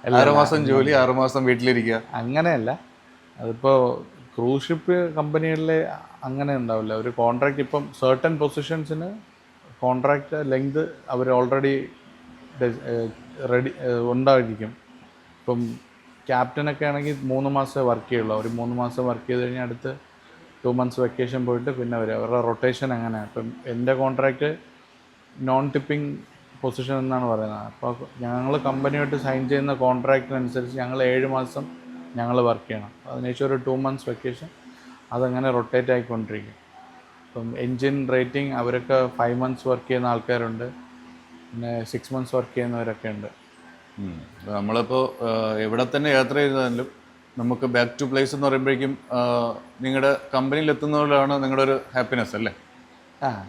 6 മാസം ജോലി, 6 മാസം വീട്ടിലിരിക്കുക, അങ്ങനെയല്ല. അതിപ്പോൾ ക്രൂസ് ഷിപ്പ് കമ്പനികളിൽ അങ്ങനെ ഉണ്ടാവില്ല. ഒരു കോൺട്രാക്ട് ഇപ്പം സർട്ടൻ പൊസിഷൻസിന് കോൺട്രാക്ട് ലെങ്ത് അവർ ഓൾറെഡി റെഡി ഉണ്ടായിരിക്കും. ഇപ്പം ക്യാപ്റ്റനൊക്കെ ആണെങ്കിൽ 3 മാസം വർക്ക് ചെയ്യുള്ളൂ. അവർ 3 മാസം വർക്ക് ചെയ്ത് കഴിഞ്ഞാൽ അടുത്ത് 2 മന്ത്സ് വെക്കേഷൻ പോയിട്ട് പിന്നെ വരും. അവരുടെ റൊട്ടേഷൻ അങ്ങനെയാണ്. ഇപ്പം എൻ്റെ കോൺട്രാക്റ്റ് നോൺ ടിപ്പിംഗ് പൊസിഷൻ എന്നാണ് പറയുന്നത്. അപ്പോൾ ഞങ്ങൾ കമ്പനിയായിട്ട് സൈൻ ചെയ്യുന്ന കോൺട്രാക്റ്റിനനുസരിച്ച് ഞങ്ങൾ 7 മാസം ഞങ്ങൾ വർക്ക് ചെയ്യണം. അതിനുശേഷം ഒരു 2 മന്ത്സ് വെക്കേഷൻ, അതങ്ങനെ റൊട്ടേറ്റ് ആയിക്കൊണ്ടിരിക്കും. ഇപ്പം എൻജിൻ റേറ്റിംഗ് അവരൊക്കെ 5 മന്ത്സ് വർക്ക് ചെയ്യുന്ന ആൾക്കാരുണ്ട്, പിന്നെ 6 മന്ത്സ് വർക്ക് ചെയ്യുന്നവരൊക്കെ ഉണ്ട്. നമ്മളിപ്പോൾ എവിടെ തന്നെ യാത്ര ചെയ്താലും നമുക്ക് ബാക്ക് ടു പ്ലേസ് എന്ന് പറയുമ്പോഴേക്കും നിങ്ങളുടെ കമ്പനിയിൽ എത്തുന്നതിലാണ് നിങ്ങളുടെ ഒരു ഹാപ്പിനെസ് അല്ലേ?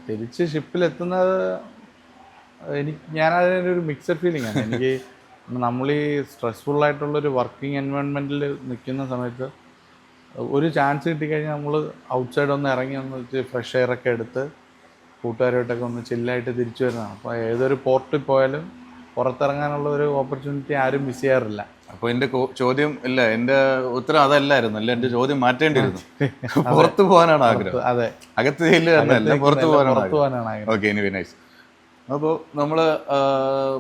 തിരിച്ച് ഷിപ്പിലെത്തുന്നത് ഞാനതിനൊരു മിക്സഡ് ഫീലിംഗ് ആണ് എനിക്ക്. നമ്മൾ ഈ സ്ട്രെസ്ഫുള്ളായിട്ടുള്ളൊരു വർക്കിംഗ് എൻവയോൺമെൻറ്റിൽ നിൽക്കുന്ന സമയത്ത് ഒരു ചാൻസ് കിട്ടിക്കഴിഞ്ഞാൽ നമ്മൾ ഔട്ട്സൈഡ് ഒന്ന് ഇറങ്ങി ഒന്ന് ഫ്രഷ് എയറൊക്കെ എടുത്ത് കൂട്ടുകാരുമായിട്ടൊക്കെ ഒന്ന് ചില്ലായിട്ട് തിരിച്ചു വരുന്നതാണ്. അപ്പോൾ ഏതൊരു പോർട്ടിൽ പോയാലും പുറത്തിറങ്ങാനുള്ള ഒരു ഓപ്പർച്യൂണിറ്റി ആരും മിസ് ചെയ്യാറില്ല. അപ്പോൾ എൻ്റെ ചോദ്യം ഇല്ല, എൻ്റെ ഉത്തരം അതല്ലായിരുന്നു. അല്ല, എൻ്റെ ചോദ്യം മാറ്റേണ്ടിയിരുന്നു. പുറത്തു പോകാനാണ് ആഗ്രഹം. അതെ, അകത്ത് ചെല്ലുക, പുറത്തു പോകാനാണ് ആഗ്രഹം. ഓക്കെ, ഇനി നൈസ്. അപ്പോൾ നമ്മൾ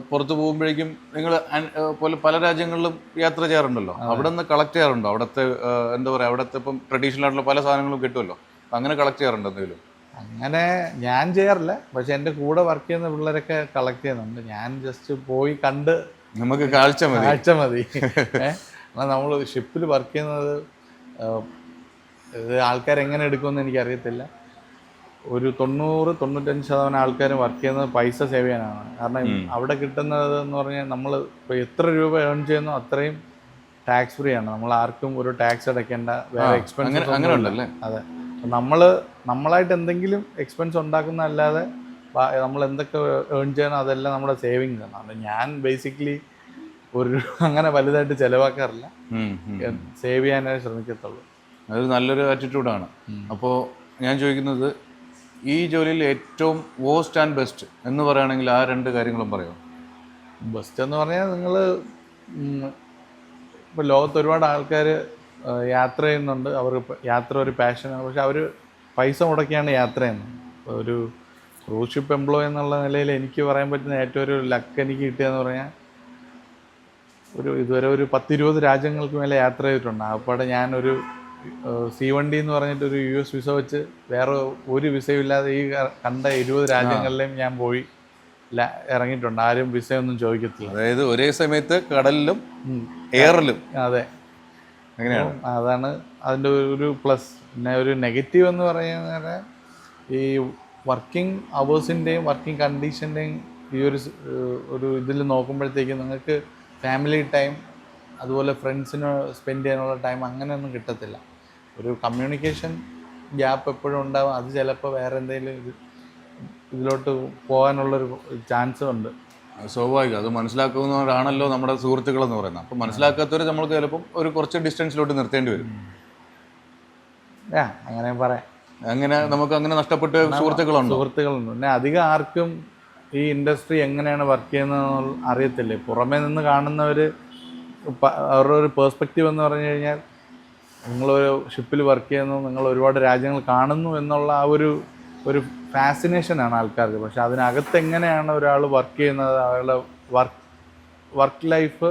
പുറത്ത് പോകുമ്പോഴേക്കും നിങ്ങൾ പല രാജ്യങ്ങളിലും യാത്ര ചെയ്യാറുണ്ടല്ലോ, അവിടെ നിന്ന് കളക്ട് ചെയ്യാറുണ്ടോ? അവിടുത്തെ എന്താ പറയുക, അവിടുത്തെ ഇപ്പം ട്രഡീഷണൽ ആയിട്ടുള്ള പല സാധനങ്ങളും കിട്ടുമല്ലോ, അങ്ങനെ കളക്ട് ചെയ്യാറുണ്ടോ എന്തെങ്കിലും? അങ്ങനെ ഞാൻ ചെയ്യാറില്ല, പക്ഷെ എൻ്റെ കൂടെ വർക്ക് ചെയ്യുന്ന പിള്ളേരൊക്കെ കളക്ട് ചെയ്യുന്നുണ്ട്. ഞാൻ ജസ്റ്റ് പോയി കണ്ട് നമുക്ക് കാഴ്ച മതി. എന്നാൽ നമ്മൾ ഷിപ്പിൽ വർക്ക് ചെയ്യുന്നത് ഇത് ആൾക്കാരെങ്ങനെ എടുക്കുമെന്ന് എനിക്കറിയത്തില്ല. ഒരു 90-95% ആൾക്കാരും വർക്ക് ചെയ്യുന്നത് പൈസ സേവ് ചെയ്യാനാണ്. കാരണം അവിടെ കിട്ടുന്നത് എന്ന് പറഞ്ഞാൽ നമ്മൾ ഇപ്പോൾ എത്ര രൂപ ഏൺ ചെയ്യുന്നോ അത്രയും ടാക്സ് ഫ്രീ ആണ്. നമ്മൾ ആർക്കും ഒരു ടാക്സ് അടയ്ക്കേണ്ട, വേറെ എക്സ്പെൻസ് അങ്ങനെ ഉണ്ടല്ലേ? അതെ, നമ്മളായിട്ട് എന്തെങ്കിലും എക്സ്പെൻസ് ഉണ്ടാക്കുന്നതല്ലാതെ നമ്മൾ എന്തൊക്കെ ഏൺ ചെയ്യണം അതെല്ലാം നമ്മുടെ സേവിങ്സ് ആണ്. അത് ഞാൻ ബേസിക്കലി ഒരു അങ്ങനെ വലുതായിട്ട് ചിലവാക്കാറില്ല, സേവ് ചെയ്യാനേ ശ്രമിക്കത്തുള്ളൂ. അത് നല്ലൊരു ആറ്റിറ്റ്യൂഡാണ്. അപ്പോൾ ഞാൻ ചോദിക്കുന്നത്, ഈ ജോലിയിൽ ഏറ്റവും വേസ്റ്റ് ആൻഡ് ബെസ്റ്റ് എന്ന് പറയുകയാണെങ്കിൽ ആ 2 കാര്യങ്ങളും പറയുമോ? ബെസ്റ്റ് എന്ന് പറഞ്ഞാൽ നിങ്ങൾ ഇപ്പോൾ ലോകത്ത് ഒരുപാട് ആൾക്കാർ യാത്ര ചെയ്യുന്നുണ്ട്. അവർക്ക് യാത്ര ഒരു പാഷനാണ്, പക്ഷെ അവർ പൈസ മുടക്കിയാണ് യാത്ര ചെയ്യുന്നത്. ഇപ്പോൾ ഒരു ക്രൂസ് ഷിപ്പ് എംപ്ലോയി എന്നുള്ള നിലയിൽ എനിക്ക് പറയാൻ പറ്റുന്ന ഏറ്റവും ഒരു ലക്ക് എനിക്ക് കിട്ടിയതെന്ന് പറഞ്ഞാൽ, ഇതുവരെ ഒരു 10-20 രാജ്യങ്ങൾക്ക് മേലെ യാത്ര ചെയ്തിട്ടുണ്ട്. അപ്പോഴെ ഞാനൊരു C1D എന്ന് പറഞ്ഞിട്ടൊരു US വിസ വെച്ച് വേറെ ഒരു വിസയും ഇല്ലാതെ ഈ കണ്ട 20 രാജ്യങ്ങളിലും ഞാൻ പോയി ഇറങ്ങിയിട്ടുണ്ട്. ആരും വിസയൊന്നും ചോദിക്കത്തില്ല. അതായത് ഒരേ സമയത്ത് കടലിലും എയറിലും. അതെ, അങ്ങനെയാണ്. അതാണ് അതിൻ്റെ ഒരു പ്ലസ്. പിന്നെ ഒരു നെഗറ്റീവ് എന്ന് പറയുന്നത്, ഈ വർക്കിംഗ് അവേഴ്സിൻ്റെയും വർക്കിംഗ് കണ്ടീഷൻ്റെയും ഈ ഒരു ഇതിൽ നോക്കുമ്പോഴത്തേക്കും നിങ്ങൾക്ക് ഫാമിലി ടൈം അതുപോലെ ഫ്രണ്ട്സിന് സ്പെൻഡ് ചെയ്യാനുള്ള ടൈം അങ്ങനെയൊന്നും കിട്ടത്തില്ല. ഒരു കമ്മ്യൂണിക്കേഷൻ ഗ്യാപ്പ് എപ്പോഴും ഉണ്ടാവും. അത് ചിലപ്പോൾ വേറെ എന്തെങ്കിലും ഇതിലോട്ട് പോകാനുള്ളൊരു ചാൻസ് ഉണ്ട്. സ്വാഭാവികം. അത് മനസ്സിലാക്കുന്നവരാണല്ലോ നമ്മുടെ സുഹൃത്തുക്കളെന്ന് പറയുന്നത്. അപ്പം മനസ്സിലാക്കാത്തവർ നമ്മൾക്ക് ചിലപ്പം ഒരു കുറച്ച് ഡിസ്റ്റൻസിലോട്ട് നിർത്തേണ്ടി വരും. അങ്ങനെ പറയാം. അങ്ങനെ നമുക്ക് അങ്ങനെ നഷ്ടപ്പെട്ട സുഹൃത്തുക്കളുണ്ട്. പിന്നെ അധികം ആർക്കും ഈ ഇൻഡസ്ട്രി എങ്ങനെയാണ് വർക്ക് ചെയ്യുന്നതെന്ന് അറിയത്തില്ലേ. പുറമേ നിന്ന് കാണുന്നവർ അവരുടെ ഒരു പേഴ്സ്പെക്റ്റീവ് എന്ന് പറഞ്ഞു കഴിഞ്ഞാൽ, നിങ്ങളൊരു ഷിപ്പിൽ വർക്ക് ചെയ്യുന്നു, നിങ്ങൾ ഒരുപാട് രാജ്യങ്ങൾ കാണുന്നു എന്നുള്ള ആ ഒരു ഫാസിനേഷനാണ് ആൾക്കാർക്ക്. പക്ഷെ അതിനകത്ത് എങ്ങനെയാണ് ഒരാൾ വർക്ക് ചെയ്യുന്നത്, അയാളുടെ വർക്ക് ലൈഫ്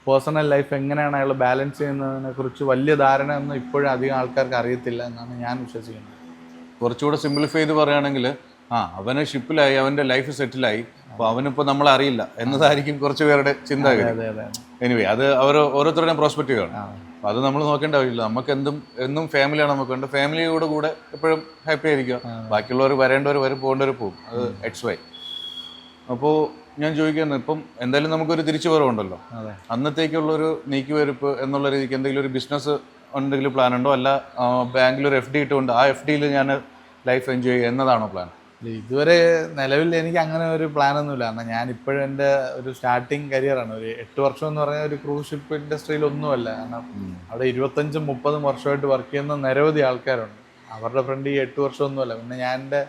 പേഴ്സണൽ ലൈഫ് എങ്ങനെയാണ് അയാൾ ബാലൻസ് ചെയ്യുന്നതിനെക്കുറിച്ച് വലിയ ധാരണ ഒന്നും ഇപ്പോഴും അധികം ആൾക്കാർക്ക് അറിയത്തില്ല എന്നാണ് ഞാൻ വിശ്വസിക്കുന്നത്. കുറച്ചുകൂടെ സിംപ്ലിഫൈ ചെയ്ത് പറയുകയാണെങ്കിൽ, അവന് ഷിപ്പിലായി, അവൻ്റെ ലൈഫ് സെറ്റിലായി, അപ്പോൾ അവനിപ്പോൾ നമ്മളെ അറിയില്ല എന്നതായിരിക്കും കുറച്ച് പേരുടെ ചിന്താഗതി. എനിവേ, അത് ഓരോരുത്തരുടെയും പ്രോസ്പെക്റ്റീവാണ്. അപ്പോൾ അത് നമ്മൾ നോക്കേണ്ട ആവശ്യമില്ല. നമുക്ക് എന്നും ഫാമിലിയാണ് നമുക്ക് വേണ്ടത്. ഫാമിലിയോട് കൂടെ എപ്പോഴും ഹാപ്പി ആയിരിക്കുക. ബാക്കിയുള്ളവർ വരേണ്ടവർ വരും, പോകേണ്ടവർ പോകും. അത് XY. അപ്പോൾ ഞാൻ ചോദിക്കുന്നത്, ഇപ്പം എന്തായാലും നമുക്കൊരു തിരിച്ചുവരവുണ്ടല്ലോ, അന്നത്തേക്കുള്ളൊരു നീക്കിവരുപ്പ് എന്നുള്ള രീതിക്ക് എന്തെങ്കിലും ഒരു ബിസിനസ് എന്തെങ്കിലും പ്ലാൻ ഉണ്ടോ? അല്ല ബാങ്കിലൊരു FD ഇട്ടുകൊണ്ട് ആ FDയിൽ ഞാൻ ലൈഫ് എൻജോയ് ചെയ്യുക എന്നതാണോ പ്ലാൻ? ഇതുവരെ നിലവിൽ എനിക്ക് അങ്ങനെ ഒരു പ്ലാനൊന്നുമില്ല. കാരണം ഞാൻ ഇപ്പോഴും എൻ്റെ ഒരു സ്റ്റാർട്ടിങ് കരിയറാണ്. ഒരു 8 വർഷം എന്ന് പറഞ്ഞാൽ ഒരു ക്രൂസ് ഷിപ്പ് ഇൻഡസ്ട്രിയിലൊന്നുമല്ല. കാരണം അവിടെ 25-30 വർഷമായിട്ട് വർക്ക് ചെയ്യുന്ന നിരവധി ആൾക്കാരുണ്ട്. അവരുടെ ഫ്രണ്ട് ഈ 8 വർഷമൊന്നുമല്ല. പിന്നെ ഞാൻ എൻ്റെ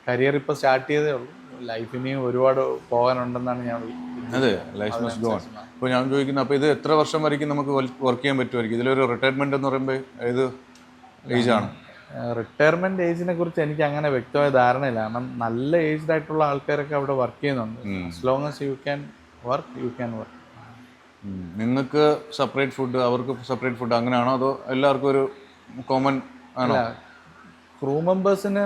കരിയർ ഇപ്പോൾ സ്റ്റാർട്ട് ചെയ്തേ ഉള്ളൂ. ലൈഫ് ഇനിയും ഒരുപാട് പോകാനുണ്ടെന്നാണ് ഞാൻ അതെ, ലൈഫ് മസ്റ്റ് ഗോ ഓൺ. ഇപ്പോൾ ഞാൻ ചോദിക്കുന്നത്, അപ്പോൾ ഇത് എത്ര വർഷം വരെയും നമുക്ക് വർക്ക് ചെയ്യാൻ പറ്റുമായിരിക്കും? ഇതിലൊരു റിട്ടയർമെന്റ് എന്ന് പറയുമ്പോൾ ഏത് ഏജാണ്? റിട്ടയർമെന്റ് ഏജിനെ കുറിച്ച് എനിക്ക് അങ്ങനെ വ്യക്തമായ ധാരണയില്ല. കാരണം നല്ല ഏജ്ഡ് ആയിട്ടുള്ള ആൾക്കാരൊക്കെ അവിടെ വർക്ക് ചെയ്യുന്നുണ്ട്. as long as you can work, you can work. നിങ്ങൾക്ക് സെപ്പറേറ്റ് ഫുഡ്, അവർക്ക് സെപ്പറേറ്റ് ഫുഡ്, അങ്ങനെയാണോ അതോ എല്ലാവർക്കും ഒരു കോമൺ ആണോ? ക്രൂ മെമ്പേഴ്സിന്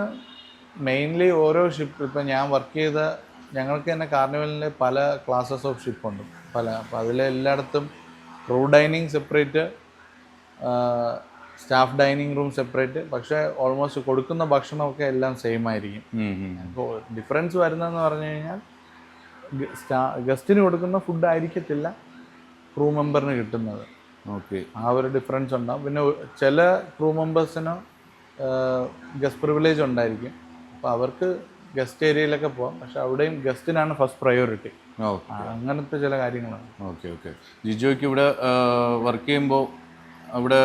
മെയിൻലി ഓരോ ഷിപ്പ്, ഇപ്പം ഞാൻ വർക്ക് ചെയ്ത ഞങ്ങൾക്ക് തന്നെ കാർണിവലിൽ പല ക്ലാസ്സസ് ഓഫ് ഷിപ്പുണ്ട് അപ്പോൾ അതിലെല്ലായിടത്തും crew dining separate, staff dining room separate. പക്ഷേ ഓൾമോസ്റ്റ് കൊടുക്കുന്ന ഭക്ഷണമൊക്കെ എല്ലാം സെയിം ആയിരിക്കും. അപ്പോൾ ഡിഫറൻസ് വരുന്നതെന്ന് പറഞ്ഞു കഴിഞ്ഞാൽ ഗസ്റ്റിന് കൊടുക്കുന്ന ഫുഡ് ആയിരിക്കത്തില്ല ക്രൂ മെമ്പറിന് കിട്ടുന്നത്. ഓക്കെ, ആ ഒരു ഡിഫറൻസ് ഉണ്ടാവും. പിന്നെ ചില ക്രൂ മെമ്പേഴ്സിന് ഗസ്റ്റ് പ്രിവിലേജ് ഉണ്ടായിരിക്കും. അപ്പോൾ അവർക്ക് ഗസ്റ്റ് ഏരിയയിലൊക്കെ പോകാം, പക്ഷെ അവിടെയും ഗസ്റ്റിനാണ് ഫസ്റ്റ് പ്രയോറിറ്റി. അങ്ങനത്തെ ചില കാര്യങ്ങളാണ്. Okay okay. ജിജോയ്ക്ക് ഇവിടെ വർക്ക് ചെയ്യുമ്പോൾ അവിടെ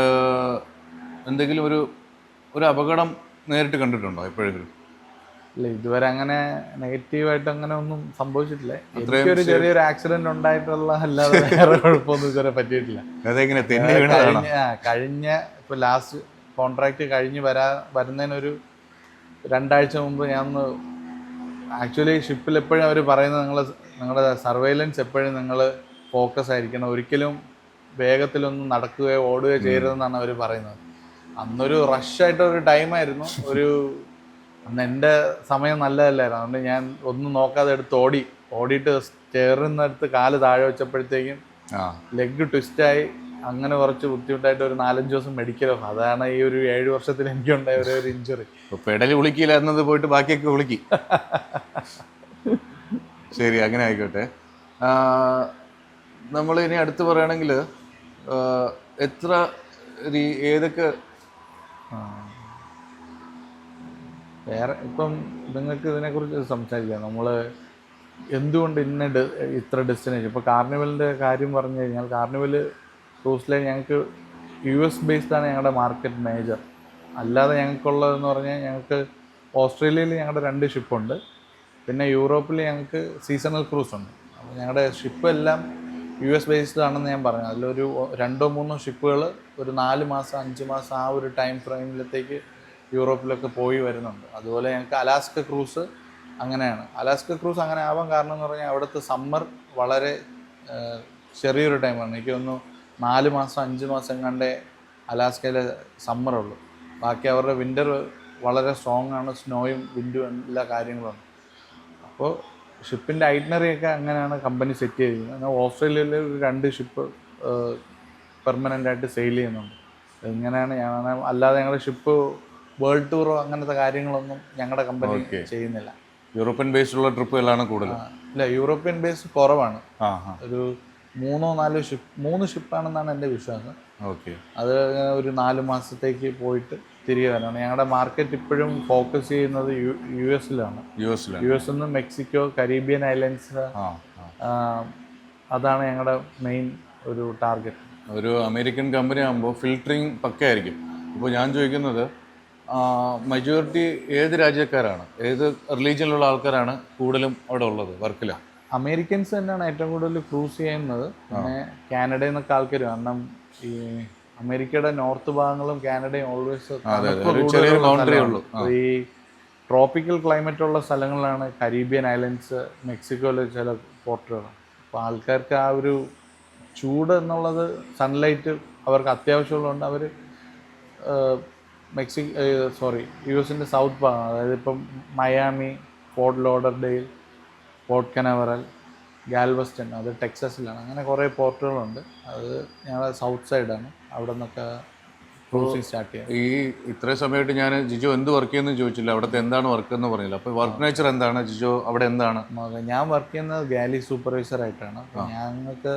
എന്തെങ്കിലും ഒരു അപകടം നേരിട്ട് കണ്ടിട്ടുണ്ടോ എപ്പോഴെങ്കിലും? ഇല്ല, ഇതുവരെ അങ്ങനെ നെഗറ്റീവായിട്ട് അങ്ങനെ ഒന്നും സംഭവിച്ചിട്ടില്ല. എനിക്കൊരു ചെറിയൊരു ആക്സിഡന്റ് ഉണ്ടായിട്ടുള്ള അല്ലാതെ വേറെ കുഴപ്പമൊന്നും ഇതുവരെ പറ്റിയിട്ടില്ല. അതെങ്ങനെ കഴിഞ്ഞ ഇപ്പോൾ ലാസ്റ്റ് കോൺട്രാക്ട് കഴിഞ്ഞ് വരുന്നതിനൊരു 2 ആഴ്ച മുമ്പ് ഞാൻ ആക്ച്വലി ഷിപ്പിൽ എപ്പോഴും അവർ പറയുന്നത് നിങ്ങളുടെ സർവൈലൻസ് എപ്പോഴും നിങ്ങൾ ഫോക്കസ് ആയിരിക്കണം, ഒരിക്കലും വേഗത്തിലൊന്നും നടക്കുകയോ ഓടുകയോ ചെയ്യരുതെന്നാണ് അവർ പറയുന്നത്. അന്നൊരു റഷായിട്ടൊരു ടൈമായിരുന്നു. അന്ന് എൻ്റെ സമയം നല്ലതല്ലായിരുന്നു. അതുകൊണ്ട് ഞാൻ ഒന്നും നോക്കാതെ എടുത്ത് ഓടിയിട്ട് സ്റ്റെയറിന്നടുത്ത് കാല് താഴെ വെച്ചപ്പോഴത്തേക്കും ലെഗ് ട്വിസ്റ്റായി. അങ്ങനെ കുറച്ച് ബുദ്ധിമുട്ടായിട്ട് ഒരു 4-5 ദിവസം മെഡിക്കലോ. അതാണ് ഈ ഒരു 7 വർഷത്തിൽ എനിക്കുണ്ടായ ഒരു ഇഞ്ചുറി. പെടല് കുളിക്കില്ലായിരുന്നത് പോയിട്ട് ബാക്കിയൊക്കെ കുളിക്കി. ശരി, അങ്ങനെ ആയിക്കോട്ടെ. നമ്മൾ ഇനി അടുത്ത് പറയുകയാണെങ്കിൽ ഏതൊക്കെ വേറെ ഇപ്പം നിങ്ങൾക്ക് ഇതിനെക്കുറിച്ച് സംസാരിക്കാം. നമ്മൾ എന്തുകൊണ്ട് ഇത്ര ഡെസ്റ്റിനേഷൻ, ഇപ്പോൾ കാർണിവലിൻ്റെ കാര്യം പറഞ്ഞു കഴിഞ്ഞാൽ കാർണിവൽ ക്രൂസ് ലൈൻ ഞങ്ങൾക്ക് US ബേസ്ഡാണ് ഞങ്ങളുടെ മാർക്കറ്റ് മേജർ. അല്ലാതെ ഞങ്ങൾക്കുള്ളതെന്ന് പറഞ്ഞാൽ ഞങ്ങൾക്ക് ഓസ്ട്രേലിയയിൽ ഞങ്ങളുടെ 2 ഷിപ്പുണ്ട്. പിന്നെ യൂറോപ്പിൽ ഞങ്ങൾക്ക് സീസണൽ ക്രൂസ് ഉണ്ട്. അപ്പോൾ ഞങ്ങളുടെ ഷിപ്പ് എല്ലാം US ബേസ്ഡ് ആണെന്ന് ഞാൻ പറഞ്ഞു. അതിലൊരു 2-3 ഷിപ്പുകൾ ഒരു 4 മാസം 5 മാസം ആ ഒരു ടൈം ഫ്രെയിമിലത്തേക്ക് യൂറോപ്പിലൊക്കെ പോയി വരുന്നുണ്ട്. അതുപോലെ ഞങ്ങൾക്ക് അലാസ്ക ക്രൂസ് അങ്ങനെയാണ്. അലാസ്ക ക്രൂസ് അങ്ങനെ ആവാൻ കാരണം എന്ന് പറഞ്ഞാൽ അവിടുത്തെ സമ്മർ വളരെ ചെറിയൊരു ടൈമാണ്. എനിക്ക് തോന്നുന്നു 4 മാസം 5 മാസം കണ്ടേ അലാസ്കയിലെ സമ്മറുള്ളൂ. ബാക്കി അവരുടെ വിൻ്റർ വളരെ സ്ട്രോങ് ആണ്, സ്നോയും വിൻഡും എല്ലാ കാര്യങ്ങളുണ്ട്. അപ്പോൾ ഷിപ്പിൻ്റെ ഐറ്റിനറിയൊക്കെ അങ്ങനെയാണ് കമ്പനി സെറ്റ് ചെയ്തിരിക്കുന്നത്. എന്നാൽ ഓസ്ട്രേലിയയിൽ ഒരു 2 ഷിപ്പ് പെർമനൻ്റ് ആയിട്ട് സെയിൽ ചെയ്യുന്നുണ്ട്. ഇങ്ങനെയാണ് അല്ലാതെ ഞങ്ങളുടെ ഷിപ്പ് വേൾഡ് ടൂറോ അങ്ങനത്തെ കാര്യങ്ങളൊന്നും ഞങ്ങളുടെ കമ്പനി ചെയ്യുന്നില്ല. യൂറോപ്യൻ ബേസ്ഡുള്ള ട്രിപ്പുകളാണ് കൂടുതൽ. ഇല്ല, യൂറോപ്യൻ ബേസ് കുറവാണ്. ഒരു 3 ഷിപ്പാണെന്നാണ് എൻ്റെ വിശ്വാസം. ഓക്കെ, അത് ഒരു 4 മാസത്തേക്ക് പോയിട്ട് തിരികെ വരണം. ഞങ്ങളുടെ മാർക്കറ്റ് ഇപ്പോഴും ഫോക്കസ് ചെയ്യുന്നത് US നിന്ന് മെക്സിക്കോ, കരീബിയൻ ഐലൻഡ്സ്, അതാണ് ഞങ്ങളുടെ മെയിൻ ഒരു ടാർഗറ്റ്. ഒരു അമേരിക്കൻ കമ്പനി ആകുമ്പോൾ ഫിൽറ്ററിങ് പക്കയായിരിക്കും. അപ്പോൾ ഞാൻ ചോദിക്കുന്നത്, മജോറിറ്റി ഏത് രാജ്യക്കാരാണ്, ഏത് റിലീജിയനിലുള്ള ആൾക്കാരാണ് കൂടുതലും അവിടെ ഉള്ളത് വർക്കിൽ? അമേരിക്കൻസ് തന്നെയാണ് ഏറ്റവും കൂടുതൽ ക്രൂസ് ചെയ്യുന്നത്. പിന്നെ കാനഡയിൽ നിന്നൊക്കെ ആൾക്കാർ, കാരണം ഈ അമേരിക്കയുടെ നോർത്ത് ഭാഗങ്ങളും കാനഡയും ഓൾവേസ് ഈ ട്രോപ്പിക്കൽ ക്ലൈമറ്റ് ഉള്ള സ്ഥലങ്ങളിലാണ് കരീബിയൻ ഐലൻഡ്സ്, മെക്സിക്കോയിലെ ചില പോർട്ടുകൾ. അപ്പോൾ ആൾക്കാർക്ക് ആ ഒരു ചൂട് എന്നുള്ളത്, സൺലൈറ്റ് അവർക്ക് അത്യാവശ്യമുള്ളതുകൊണ്ട് അവർ US സൗത്ത് ഭാഗം, അതായത് ഇപ്പം മയാമി, ഫോർട്ട് ലോഡർഡെയിൽ, പോർട്ട് കനവറൽ, ഗാൽവസ്റ്റൺ, അത് ടെക്സസിലാണ്. അങ്ങനെ കുറേ പോർട്ടുകളുണ്ട്. അത് ഞങ്ങളുടെ സൗത്ത് സൈഡാണ്. അവിടെ നിന്നൊക്കെ ക്രൂസിങ് സ്റ്റാർട്ട് ചെയ്യാം. ഈ ഇത്രയും സമയമായിട്ട് ഞാൻ ജിജോ എന്ത് വർക്ക് ചെയ്യുന്നത് ചോദിച്ചില്ല, അവിടുത്തെ എന്താണ് വർക്ക് എന്ന് പറഞ്ഞില്ല. അപ്പോൾ വർക്ക് നേച്ചർ എന്താണ് ജിജോ, അവിടെ എന്താണ്? ഞാൻ വർക്ക് ചെയ്യുന്നത് ഗാലി സൂപ്പർവൈസർ ആയിട്ടാണ്. ഞങ്ങൾക്ക്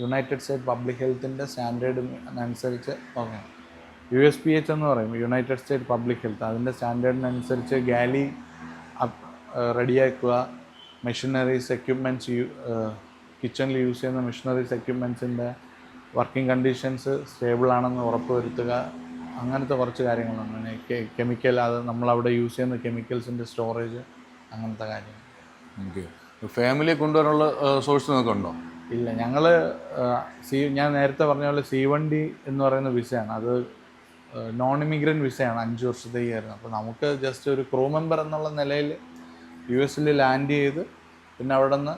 യുണൈറ്റഡ് സ്റ്റേറ്റ് പബ്ലിക് ഹെൽത്തിൻ്റെ സ്റ്റാൻഡേർഡിനനുസരിച്ച് USPH എന്ന് പറയും, യുണൈറ്റഡ് സ്റ്റേറ്റ് പബ്ലിക് ഹെൽത്ത്. അതിൻ്റെ സ്റ്റാൻഡേർഡിനനുസരിച്ച് ഗാലി റെഡിയാക്കുക, മെഷീനറീസ്, എക്യുപ്മെൻറ്റ്സ്, കിച്ചണിൽ യൂസ് ചെയ്യുന്ന മെഷീനറീസ്, എക്യുപ്മെൻറ്റ്സിൻ്റെ വർക്കിംഗ് കണ്ടീഷൻസ് സ്റ്റേബിൾ ആണെന്ന് ഉറപ്പ് വരുത്തുക. അങ്ങനത്തെ കുറച്ച് കാര്യങ്ങളുണ്ട്. പിന്നെ കെമിക്കൽ, അത് നമ്മളവിടെ യൂസ് ചെയ്യുന്ന കെമിക്കൽസിൻ്റെ സ്റ്റോറേജ്, അങ്ങനത്തെ കാര്യങ്ങൾ. ഓക്കെ. ഫാമിലിയെ കൊണ്ടുവരാനുള്ള സോഴ്സ് നിങ്ങൾക്ക് ഉണ്ടോ? ഇല്ല, ഞങ്ങൾ ഞാൻ നേരത്തെ പറഞ്ഞ പോലെ C1D എന്ന് പറയുന്ന വിസയാണ്. അത് നോൺ ഇമിഗ്രൻറ്റ് വിസയാണ്, 5 വർഷത്തേക്കായിരുന്നു. അപ്പോൾ നമുക്ക് ജസ്റ്റ് ഒരു ക്രൂ മെമ്പർ എന്നുള്ള നിലയിൽ US ലാൻഡ് ചെയ്ത് പിന്നെ അവിടെ നിന്ന്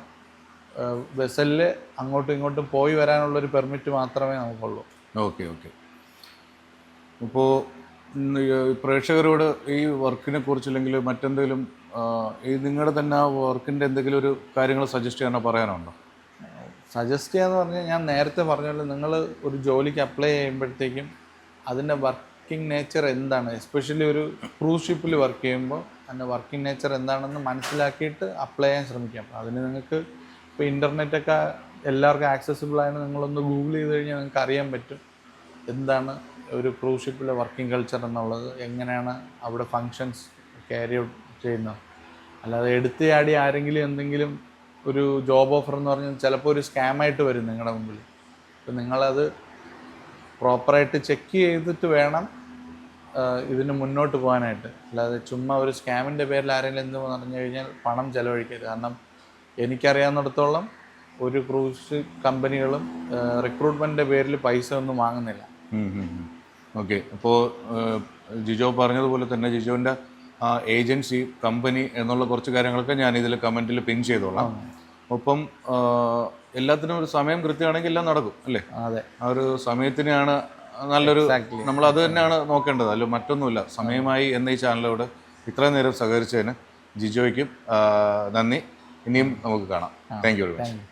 വെസലിൽ അങ്ങോട്ടും ഇങ്ങോട്ടും പോയി വരാനുള്ളൊരു പെർമിറ്റ് മാത്രമേ നമുക്കുള്ളൂ. Okay okay. ഇപ്പോൾ പ്രേക്ഷകരോട് ഈ വർക്കിനെ കുറിച്ചില്ലെങ്കിൽ മറ്റെന്തെങ്കിലും ഈ നിങ്ങളുടെ തന്നെ ആ വർക്കിൻ്റെ എന്തെങ്കിലും ഒരു കാര്യങ്ങൾ സജസ്റ്റ് ചെയ്യാനോ പറയാനുണ്ടോ? സജസ്റ്റ് ചെയ്യാന്ന് പറഞ്ഞാൽ ഞാൻ നേരത്തെ പറഞ്ഞ പോലെ നിങ്ങൾ ഒരു ജോലിക്ക് അപ്ലൈ ചെയ്യുമ്പോഴത്തേക്കും അതിൻ്റെ വർക്കിംഗ് നേച്ചർ എന്താണ്, എസ്പെഷ്യലി ഒരു ക്രൂസ് ഷിപ്പിൽ വർക്ക് ചെയ്യുമ്പോൾ അതിൻ്റെ വർക്കിംഗ് നേച്ചർ എന്താണെന്ന് മനസ്സിലാക്കിയിട്ട് അപ്ലൈ ചെയ്യാൻ ശ്രമിക്കാം. അപ്പോൾ അതിന് നിങ്ങൾക്ക് ഇപ്പോൾ ഇൻ്റർനെറ്റൊക്കെ എല്ലാവർക്കും ആക്സസിബിൾ ആയത്, നിങ്ങളൊന്ന് ഗൂഗിൾ ചെയ്ത് കഴിഞ്ഞാൽ നിങ്ങൾക്ക് അറിയാൻ പറ്റും എന്താണ് ഒരു ക്രൂസ് ഷിപ്പിലെ വർക്കിംഗ് കൾച്ചർ എന്നുള്ളത്, എങ്ങനെയാണ് അവിടെ ഫങ്ഷൻസ് ക്യാരി ഔട്ട് ചെയ്യുന്നത്. അല്ലാതെ എടുത്ത് ചാടി ആരെങ്കിലും എന്തെങ്കിലും ഒരു ജോബ് ഓഫർ എന്ന് പറഞ്ഞാൽ ചിലപ്പോൾ ഒരു സ്കാമായിട്ട് വരും നിങ്ങളുടെ മുമ്പിൽ. അപ്പോൾ നിങ്ങളത് പ്രോപ്പറായിട്ട് ചെക്ക് ചെയ്തിട്ട് വേണം ഇതിന് മുന്നോട്ട് പോകാനായിട്ട്. അല്ലാതെ ചുമ്മാ ഒരു സ്കാമിൻ്റെ പേരിൽ ആരെങ്കിലും എന്ത് പറഞ്ഞു കഴിഞ്ഞാൽ പണം ചിലവഴിക്കരുത്. കാരണം എനിക്കറിയാവുന്നിടത്തോളം ഒരു ക്രൂസ് കമ്പനികളും റിക്രൂട്ട്മെൻറ്റിൻ്റെ പേരിൽ പൈസ ഒന്നും വാങ്ങുന്നില്ല. ഓക്കെ. അപ്പോൾ ജിജോ പറഞ്ഞതുപോലെ തന്നെ ജിജോൻ്റെ ഏജൻസി, കമ്പനി എന്നുള്ള കുറച്ച് കാര്യങ്ങളൊക്കെ ഞാൻ ഇതിൽ കമൻറ്റിൽ പിൻ ചെയ്തോളാം. ഒപ്പം എല്ലാത്തിനും ഒരു സമയം കൃത്യമാണെങ്കിൽ എല്ലാം നടക്കും അല്ലേ? അതെ, ആ ഒരു സമയത്തിനാണ് നല്ലൊരു, നമ്മൾ അത് തന്നെയാണ് നോക്കേണ്ടത്, അല്ല മറ്റൊന്നുമില്ല. സമയമായി എന്ന ഈ ചാനലോട് ഇത്രയും നേരം സഹകരിച്ചതിന് ജിജോയ്ക്കും നന്ദി. ഇനിയും നമുക്ക് കാണാം. Thank you very much.